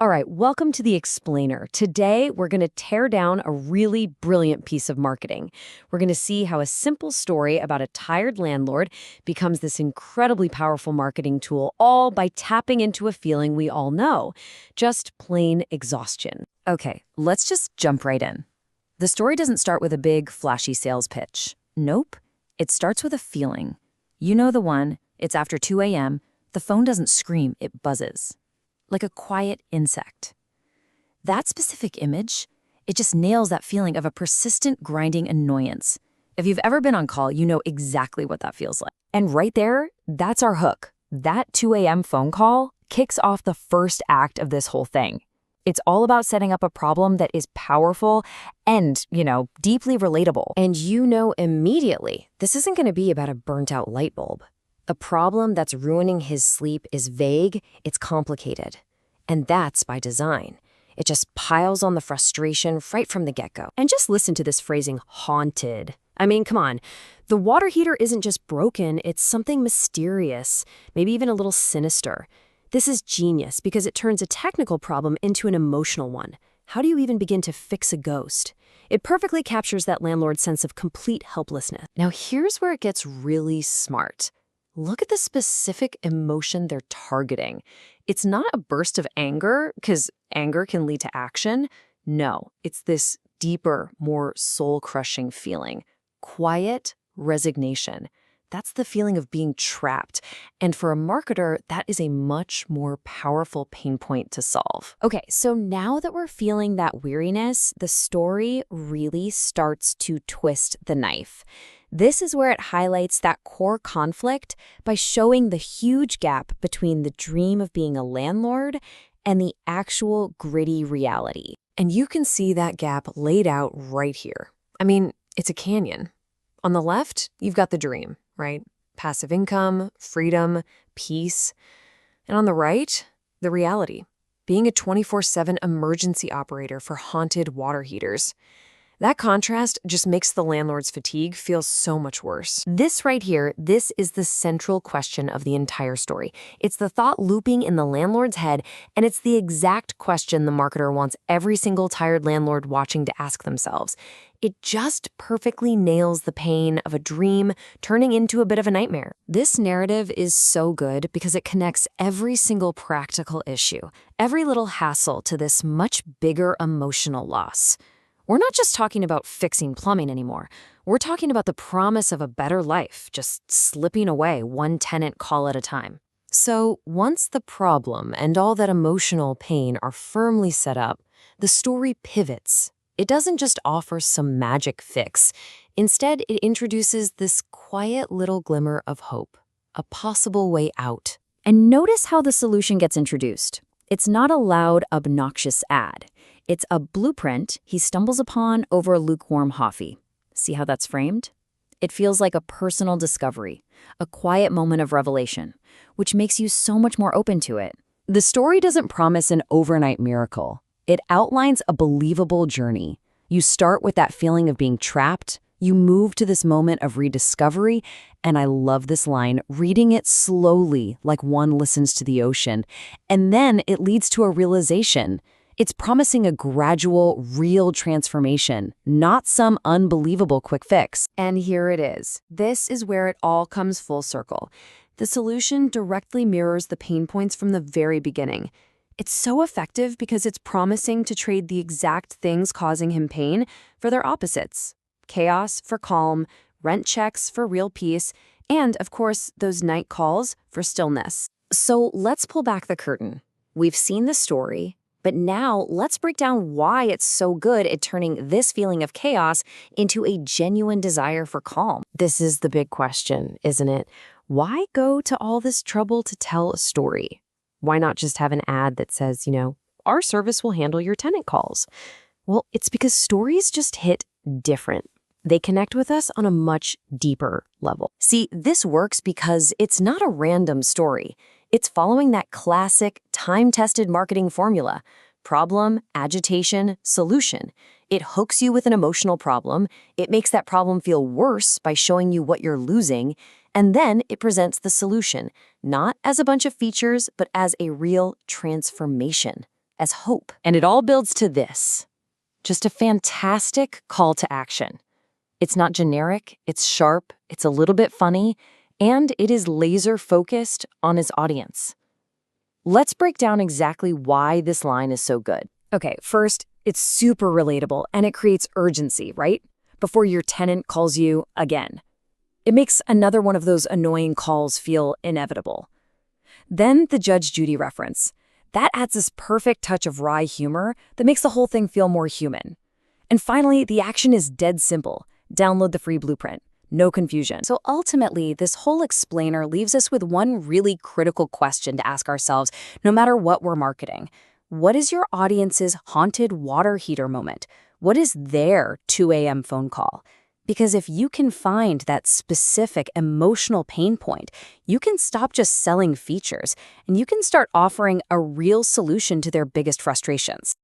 All right, welcome to The Explainer. Today, we're going to tear down a really brilliant piece of marketing. We're going to see how a simple story about a tired landlord becomes this incredibly powerful marketing tool, all by tapping into a feeling we all know, just plain exhaustion. Okay, let's just jump right in. The story doesn't start with a big, flashy sales pitch. Nope. It starts with a feeling. You know the one. It's after 2 a.m. The phone doesn't scream, it buzzes. Like a quiet insect. That specific image, it just nails that feeling of a persistent grinding annoyance. If you've ever been on call, you know exactly what that feels like. And right there, that's our hook. That 2 a.m. phone call kicks off the first act of this whole thing. It's all about setting up a problem that is powerful and, deeply relatable. And you know immediately, this isn't going to be about a burnt-out light bulb. A problem that's ruining his sleep is vague, it's complicated. And that's by design. It just piles on the frustration right from the get-go. And just listen to this phrasing, haunted. I mean, come on. The water heater isn't just broken, it's something mysterious, maybe even a little sinister. This is genius because it turns a technical problem into an emotional one. How do you even begin to fix a ghost? It perfectly captures that landlord's sense of complete helplessness. Now here's where it gets really smart. Look at the specific emotion they're targeting. It's not a burst of anger, because anger can lead to action. No, it's this deeper, more soul-crushing feeling. Quiet resignation. That's the feeling of being trapped. And for a marketer, that is a much more powerful pain point to solve. Okay, so now that we're feeling that weariness, the story really starts to twist the knife. This is where it highlights that core conflict by showing the huge gap between the dream of being a landlord and the actual gritty reality. And you can see that gap laid out right here. I mean, it's a canyon. On the left, you've got the dream, right? Passive income, freedom, peace. And on the right, the reality, being a 24/7 emergency operator for haunted water heaters. That contrast just makes the landlord's fatigue feel so much worse. This right here, this is the central question of the entire story. It's the thought looping in the landlord's head, and it's the exact question the marketer wants every single tired landlord watching to ask themselves. It just perfectly nails the pain of a dream turning into a bit of a nightmare. This narrative is so good because it connects every single practical issue, every little hassle to this much bigger emotional loss. We're not just talking about fixing plumbing anymore. We're talking about the promise of a better life, just slipping away one tenant call at a time. So once the problem and all that emotional pain are firmly set up, the story pivots. It doesn't just offer some magic fix. Instead, it introduces this quiet little glimmer of hope, a possible way out. And notice how the solution gets introduced. It's not a loud, obnoxious ad. It's a blueprint he stumbles upon over a lukewarm coffee. See how that's framed? It feels like a personal discovery, a quiet moment of revelation, which makes you so much more open to it. The story doesn't promise an overnight miracle. It outlines a believable journey. You start with that feeling of being trapped, you move to this moment of rediscovery, and I love this line, reading it slowly like one listens to the ocean, and then it leads to a realization. It's promising a gradual, real transformation, not some unbelievable quick fix. And here it is. This is where it all comes full circle. The solution directly mirrors the pain points from the very beginning. It's so effective because it's promising to trade the exact things causing him pain for their opposites. Chaos for calm, rent checks for real peace, and, of course, those night calls for stillness. So let's pull back the curtain. We've seen the story. But now, let's break down why it's so good at turning this feeling of chaos into a genuine desire for calm. This is the big question, isn't it? Why go to all this trouble to tell a story? Why not just have an ad that says, our service will handle your tenant calls? Well, it's because stories just hit different. They connect with us on a much deeper level. See, this works because it's not a random story. It's following that classic, time-tested marketing formula. Problem, agitation, solution. It hooks you with an emotional problem, it makes that problem feel worse by showing you what you're losing, and then it presents the solution, not as a bunch of features, but as a real transformation. as hope. And it all builds to this. Just a fantastic call to action. It's not generic, it's sharp, it's a little bit funny, and it is laser-focused on his audience. Let's break down exactly why this line is so good. Okay, first, it's super relatable, and it creates urgency, right? Before your tenant calls you again. It makes another one of those annoying calls feel inevitable. Then the Judge Judy reference. That adds this perfect touch of wry humor that makes the whole thing feel more human. And finally, the action is dead simple. Download the free blueprint. No confusion. So ultimately, this whole explainer leaves us with one really critical question to ask ourselves, no matter what we're marketing. What is your audience's haunted water heater moment? What is their 2 a.m. phone call? Because if you can find that specific emotional pain point, you can stop just selling features, and you can start offering a real solution to their biggest frustrations.